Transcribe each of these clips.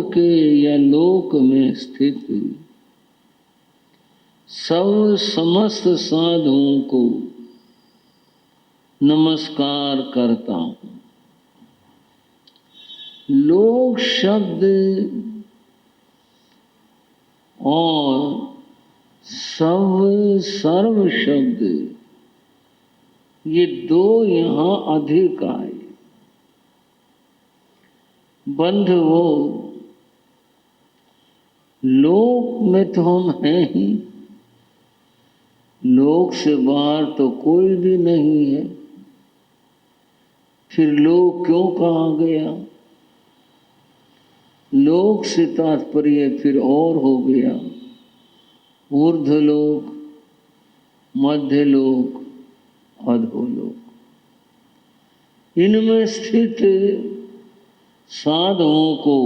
के या लोक में स्थित सब समस्त साधुओं को नमस्कार करता हूँ। लोक शब्द और सर्व शब्द ये दो यहाँ अधिक आए। बंधुओ, लोक में तो हम हैं ही, लोक से बाहर तो कोई भी नहीं है। फिर लोक क्यों कहा गया? लोक से तात्पर्य फिर और हो गया ऊर्ध्वलोक, मध्यलोक, अधोलोक। इनमें स्थित साधुओं को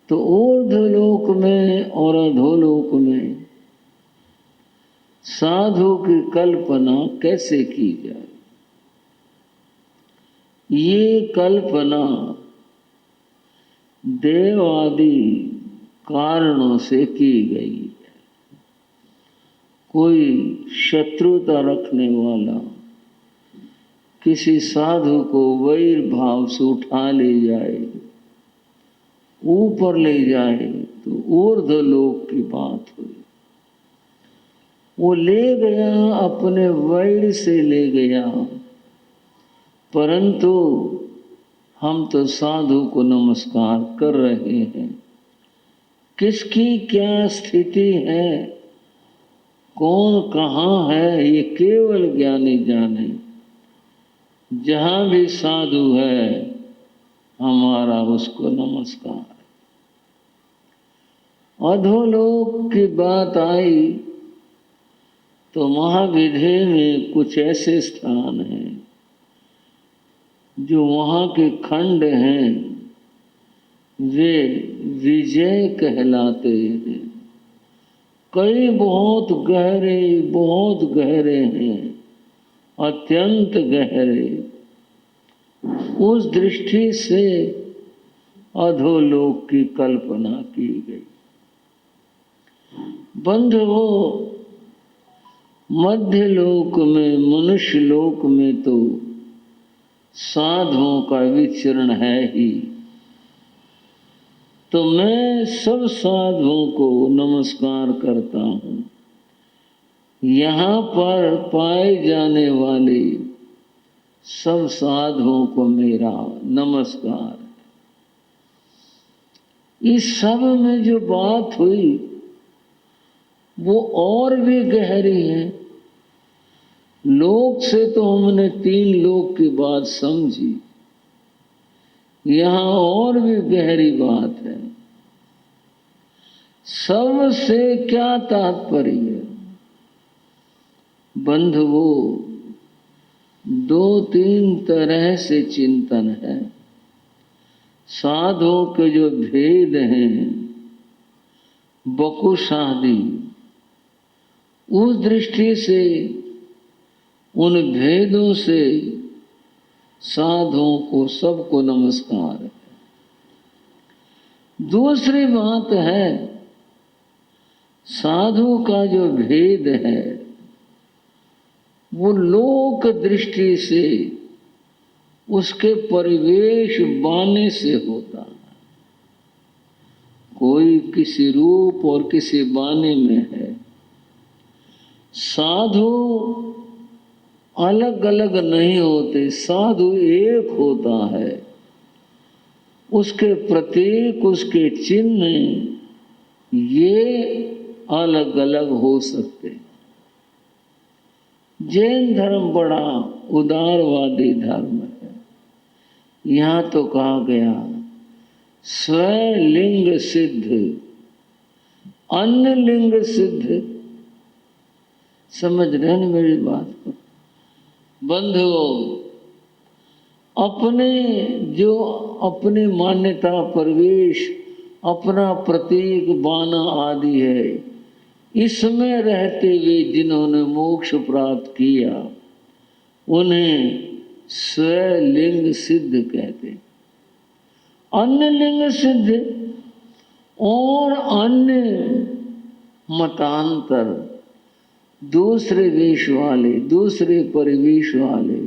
तो ऊर्ध्वलोक में और अधोलोक में साधु की कल्पना कैसे की जाए? ये कल्पना देव आदि कारणों से की गई है। कोई शत्रुता रखने वाला किसी साधु को वैर भाव से उठा ले जाए, ऊपर ले जाए, तो ऊर्ध्वलोक की बात हुई। वो ले गया, अपने वैर से ले गया, परंतु हम तो साधु को नमस्कार कर रहे हैं। किसकी क्या स्थिति है, कौन कहाँ है, ये केवल ज्ञानी जाने। जहाँ भी साधु है हमारा उसको नमस्कार। अधोलोक की बात आई तो महाविधि में कुछ ऐसे स्थान हैं जो वहाँ के खंड हैं, वे विजय कहलाते हैं। कई बहुत गहरे हैं, अत्यंत गहरे। उस दृष्टि से अधोलोक की कल्पना की गई। बंधुओं, मध्यलोक में, मनुष्य लोक में तो साधुओं का विचरण है ही। तो मैं सब साधुओं को नमस्कार करता हूँ। यहाँ पर पाए जाने वाले सब साधुओं को मेरा नमस्कार। इस सब में जो बात हुई वो और भी गहरी है। लोक से तो हमने 3 लोक की बात समझी, यहाँ और भी गहरी बात है। सबसे क्या तात्पर्य? बंधुओं, 2-3 तरह से चिंतन है। साधुओं के जो भेद हैं, बकुश आदि, उस दृष्टि से उन भेदों से साधुओं को सबको नमस्कार है। दूसरी बात है, साधु का जो भेद है वो लोक दृष्टि से उसके परिवेश बाने से होता है। कोई किसी रूप और किसी बाने में है। साधु अलग अलग नहीं होते, साधु एक होता है। उसके प्रतीक, उसके चिन्ह ये अलग अलग हो सकते हैं। जैन धर्म बड़ा उदारवादी धर्म है। यहाँ तो कहा गया स्वलिंग सिद्ध, अन्य लिंग सिद्ध। समझ रहे हैं मेरी बात को? बंधुओं, अपनी मान्यता, परिवेश, अपना प्रतीक, बाना आदि है, इसमें रहते हुए जिन्होंने मोक्ष प्राप्त किया उन्हें स्वलिंग सिद्ध कहते। अन्य लिंग सिद्ध और अन्य मतांतर, दूसरे वेश वाले, दूसरे परिवेश वाले,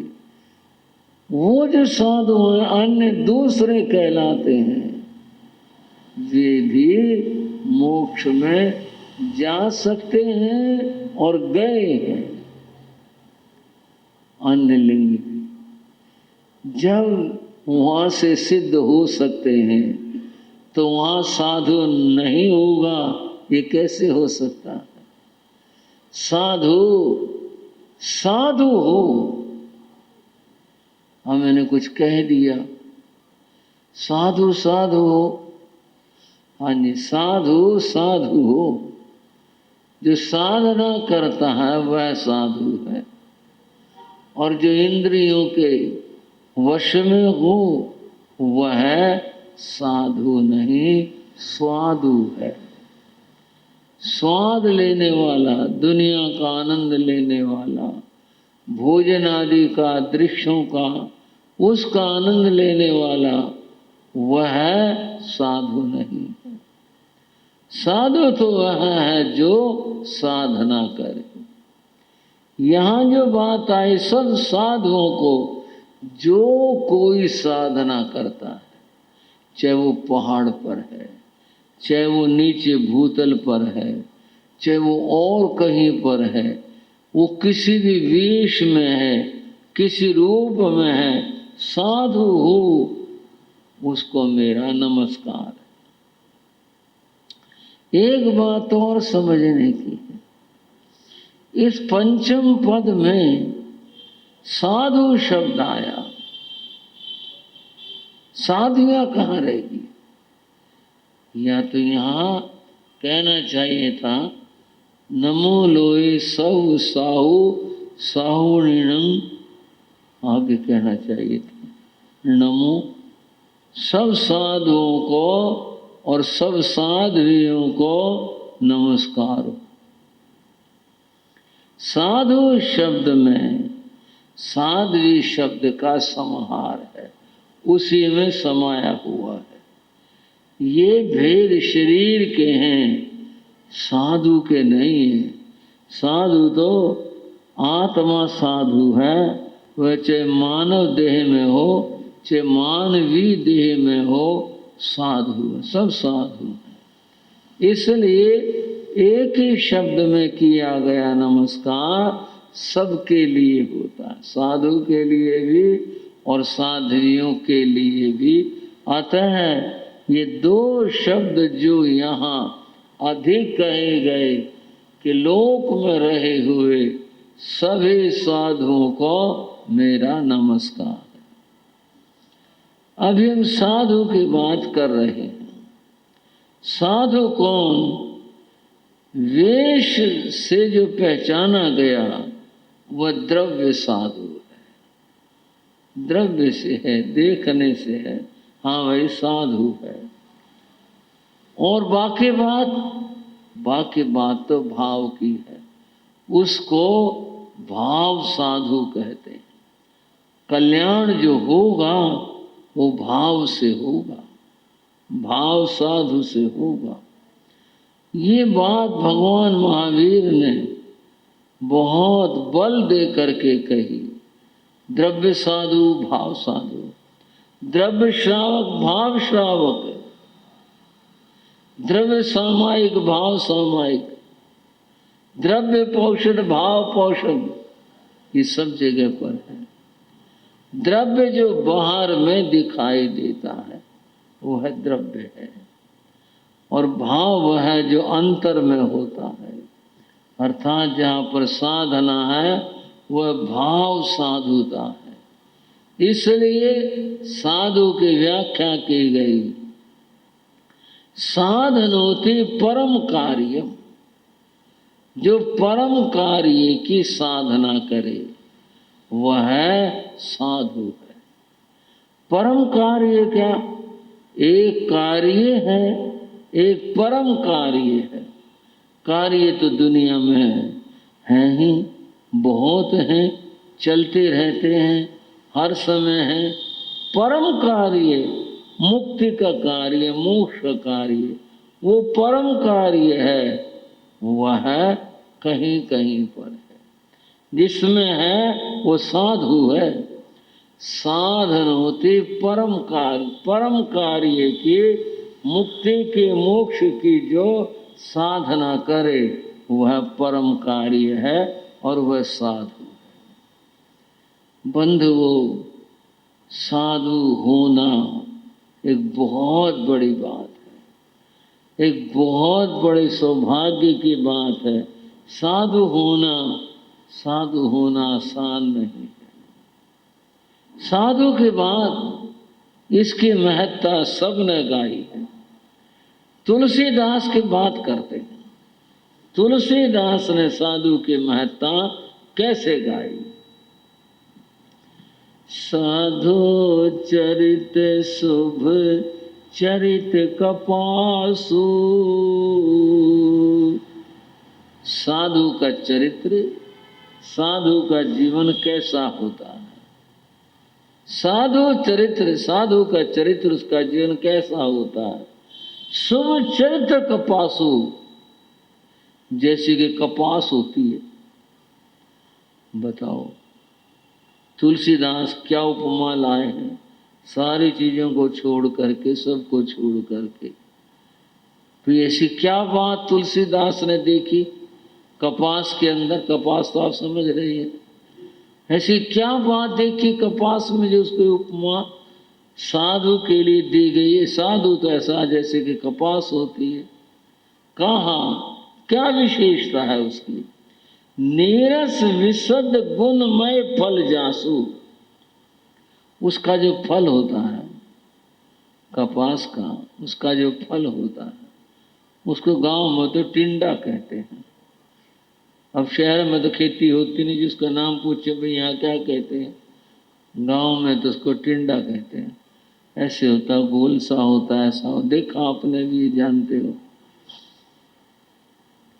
वो जो साधु हैं अन्य दूसरे कहलाते हैं, वे भी मोक्ष में जा सकते हैं और गए हैं। अन्य लिंग जब वहां से सिद्ध हो सकते हैं तो वहां साधु नहीं होगा, ये कैसे हो सकता है? साधु साधु हो। हाँ, मैंने कुछ कह दिया, साधु साधु हो। हाँ जी, साधु साधु हो। जो साधना करता है वह साधु है, और जो इंद्रियों के वश में हो वह साधु नहीं, स्वादु है। स्वाद लेने वाला, दुनिया का आनंद लेने वाला, भोजन आदि का, दृश्यों का, उसका आनंद लेने वाला वह साधु नहीं है। साधु तो वह है जो साधना करे। यहाँ जो बात आई, सब साधुओं को जो कोई साधना करता है, चाहे वो पहाड़ पर है, चाहे वो नीचे भूतल पर है, चाहे वो और कहीं पर है, वो किसी भी वेश में है, किसी रूप में है, साधु हो, उसको मेरा नमस्कार है। एक बात और समझने की है, इस पंचम पद में साधु शब्द आया, साधुआ कहाँ रहेगी? या तो यहाँ कहना चाहिए था नमो लोए सब साहु साहुणिणं, आगे कहना चाहिए था नमो सब साधुओं को और सब साध्वियों को नमस्कार हो। साधु शब्द में साध्वी शब्द का समाहार है, उसी में समाया हुआ है। ये भेद शरीर के हैं, साधु के नहीं है। साधु तो आत्मा साधु है, वह चाहे मानव देह में हो, चाहे मानवी देह में हो, साधु है, सब साधु है। इसलिए एक ही शब्द में किया गया नमस्कार सबके लिए होता है, साधु के लिए भी और साध्वियों के लिए भी। अतः ये दो शब्द जो यहाँ अधिक कहे गए कि लोक में रहे हुए सभी साधुओं को मेरा नमस्कार है। अभी हम साधु की बात कर रहे हैं। साधु कौन? वेश से जो पहचाना गया वह द्रव्य साधु है, द्रव्य से है, देखने से है, हाँ भाई साधु है। और बाकी बात तो भाव की है, उसको भाव साधु कहते हैं। कल्याण जो होगा वो भाव से होगा, भाव साधु से होगा। ये बात भगवान महावीर ने बहुत बल दे करके कही। द्रव्य साधु, भाव साधु, द्रव्य श्रावक, भाव श्रावक, द्रव्य सामायिक, भाव सामायिक, द्रव्य पोषण, भाव पोषण, ये सब जगह पर है। द्रव्य जो बाहर में दिखाई देता है वो है द्रव्य है, और भाव वह है जो अंतर में होता है, अर्थात जहाँ पर साधना है वह भाव साधुता है। इसलिए साधु की व्याख्या की गई, साधनोति परम कार्यम, जो परम कार्य की साधना करे वह साधु है। परम कार्य क्या? एक कार्य है, एक परम कार्य है। कार्य तो दुनिया में है ही, बहुत हैं, चलते रहते हैं, हर समय है। परम कार्य मुक्ति का कार्य, मोक्ष का कार्य, वो परम कार्य है, वह कहीं कहीं पर है। जिसमें है वो साधु है। साधन होती परम कार्य की, मुक्ति के मोक्ष की जो साधना करे वह परम कार्य है और वह साधु है। बंधुओं, साधु होना एक बहुत बड़ी बात है, एक बहुत बड़े सौभाग्य की बात है। साधु होना आसान नहीं है। साधु के बाद इसकी महत्ता सबने गाई है। तुलसीदास की बात करते हैं। तुलसीदास ने साधु की महत्ता कैसे गाई? साधु चरित शुभ चरित कपासु। साधु का चरित्र, साधु का जीवन कैसा होता है? साधु चरित्र, साधु का चरित्र, उसका जीवन कैसा होता है? शुभ चरित्र कपासु, जैसे कि कपास होती है। बताओ तुलसीदास क्या उपमा लाए हैं? सारी चीजों को छोड़ करके, सबको छोड़ करके, तो ऐसी क्या बात तुलसीदास ने देखी कपास के अंदर? कपास तो आप समझ रही हैं। ऐसी क्या बात देखी कपास में जो उसकी उपमा साधु के लिए दी गई है? साधु तो ऐसा जैसे कि कपास होती है। कहाँ क्या विशेषता है उसकी? नीरस विशद गुणमय फल जासु। उसका जो फल होता है कपास का, उसका जो फल होता है उसको गांव में तो टिंडा कहते हैं। अब शहर में तो खेती होती नहीं, जिसका नाम पूछे भाई यहाँ क्या कहते हैं, गांव में तो उसको टिंडा कहते हैं। ऐसे होता, गोल सा होता है, ऐसा देखा आपने भी, जानते हो।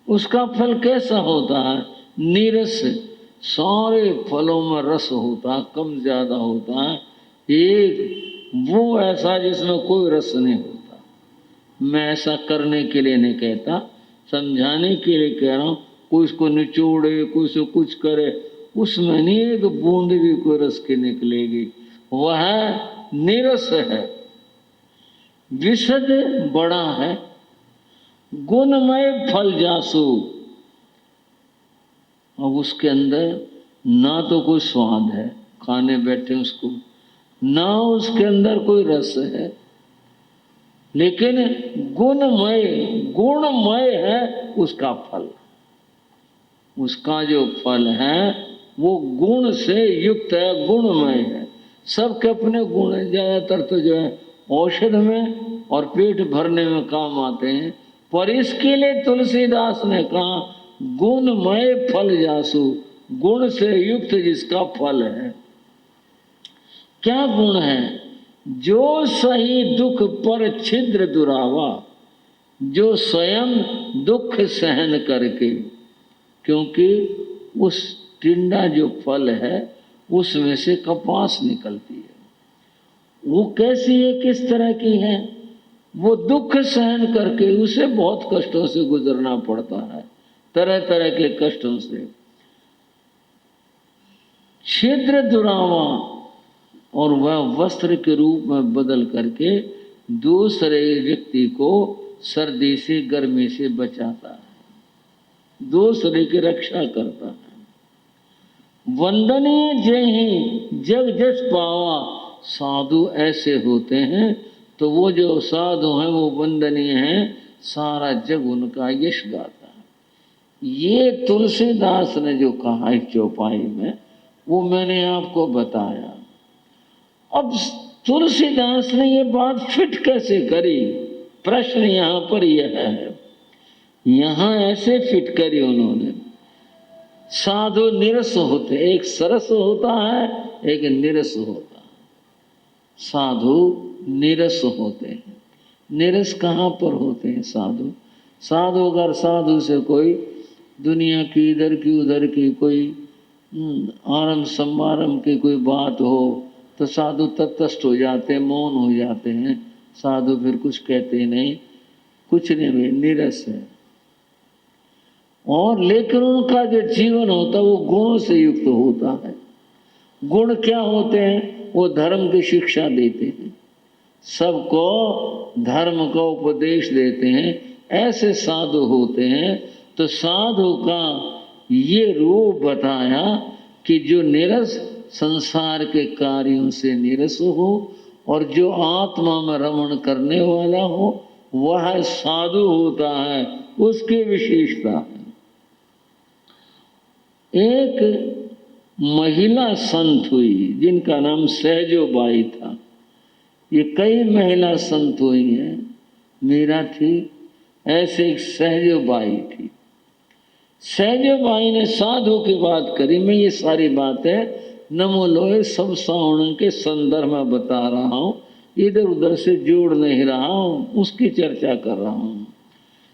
उसका फल कैसा होता है? नीरस, सारे फलों में रस होता है, कम ज्यादा होता है। एक वो ऐसा जिसमें कोई रस नहीं होता। मैं ऐसा करने के लिए नहीं कहता, समझाने के लिए कह रहा हूं। कोई उसको निचोड़े, कोई उसको कुछ करे, उसमें नहीं एक बूंद भी कोई रस की निकलेगी। वह नीरस है, विशद बड़ा है, गुणमय फल जासु। अब उसके अंदर ना तो कोई स्वाद है, खाने बैठे उसको, ना उसके अंदर कोई रस है, लेकिन गुणमय है उसका फल। उसका जो फल है वो गुण से युक्त है, गुणमय है। सबके अपने गुण हैं। ज्यादातर तो जो है औषध में और पेट भरने में काम आते हैं, पर इसके लिए तुलसीदास ने कहा गुणमय फल जासु, गुण से युक्त जिसका फल है। क्या गुण है? जो सही दुख पर छिद्र दुरावा, जो स्वयं दुख सहन करके, क्योंकि उस टिंडा जो फल है उसमें से कपास निकलती है। वो कैसी है, किस तरह की है? वो दुख सहन करके, उसे बहुत कष्टों से गुजरना पड़ता है, तरह तरह के कष्टों से। छिद्र दुरावा, और वह वस्त्र के रूप में बदल करके दूसरे व्यक्ति को सर्दी से, गर्मी से बचाता है, दूसरे की रक्षा करता है। वंदनीय जय जग जस पावा, साधु ऐसे होते हैं तो वो जो साधु हैं वो वंदनीय हैं, सारा जग उनका यश गाता है। ये तुलसीदास ने जो कहा एक चौपाई में, वो मैंने आपको बताया। अब तुलसीदास ने ये बात फिट कैसे करी? प्रश्न यहां पर यह है। यहां ऐसे फिट करी उन्होंने। साधु निरस होते, एक सरस होता है, एक निरस होता है। साधु निरस होते हैं। निरस कहाँ पर होते हैं साधु? साधु अगर साधु से कोई दुनिया की इधर की उधर की कोई आरंभ समारंभ की कोई बात हो तो साधु तटस्थ हो जाते हैं, मौन हो जाते हैं, साधु फिर कुछ कहते नहीं, कुछ नहीं भी नीरस है। और लेकिन उनका जो जीवन होता है वो गुणों से युक्त होता है। गुण क्या होते हैं? वो धर्म की शिक्षा देते हैं, सबको धर्म का उपदेश देते हैं, ऐसे साधु होते हैं। तो साधु का ये रूप बताया कि जो निरस, संसार के कार्यों से निरस हो और जो आत्मा में रमण करने वाला हो, वह साधु होता है, उसकी विशेषता है। एक महिला संत हुई जिनका नाम सहजोबाई था। ये कई महिला संत हुई हैं, मीरा थी, ऐसे एक सहजोबाई थी। सहजोबाई ने साधु की बात करी। मैं ये सारी बातें नमो लोहे सब सावण के संदर्भ में बता रहा हूँ, इधर उधर से जोड़ नहीं रहा हूँ, उसकी चर्चा कर रहा हूँ।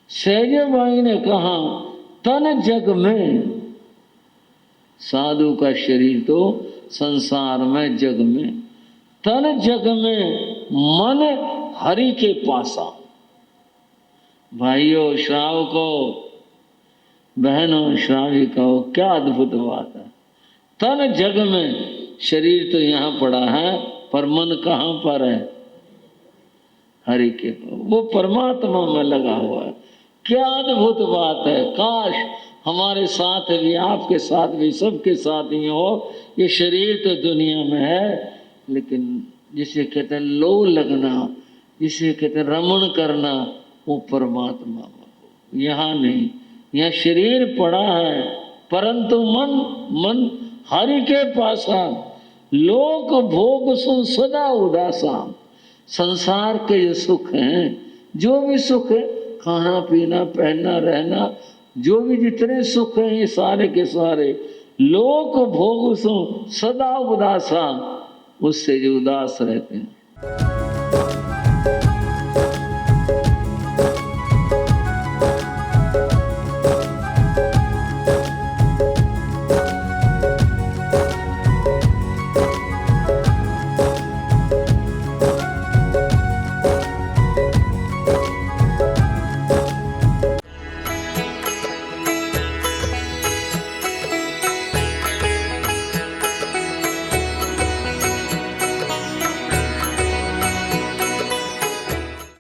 सहजोबाई ने कहा, तन जग में, साधु का शरीर तो संसार में, जग में, तन जग में मन हरि के पासा। भाइयों श्रावको, बहनों श्राविकाओ, क्या अद्भुत बात है। तन जग में, शरीर तो यहाँ पड़ा है पर मन कहाँ पर है? हरि के पास, वो परमात्मा में लगा हुआ है। क्या अद्भुत बात है। काश हमारे साथ भी, आपके साथ भी, सबके साथ ही हो। ये शरीर तो दुनिया में है, लेकिन जिसे कहते हैं लो लगना, जिसे कहते हैं रमण करना, वो परमात्मा में। यहाँ नहीं, यहाँ शरीर पड़ा है परंतु मन हरि के पासा। लोक भोग सो सदा उदासा। संसार के जो सुख हैं, जो भी सुख है, खाना पीना पहनना रहना, जो भी जितने सुख हैं, ये सारे के सारे लोक भोग सो सदा उदासा, उससे जो उदास रहते हैं।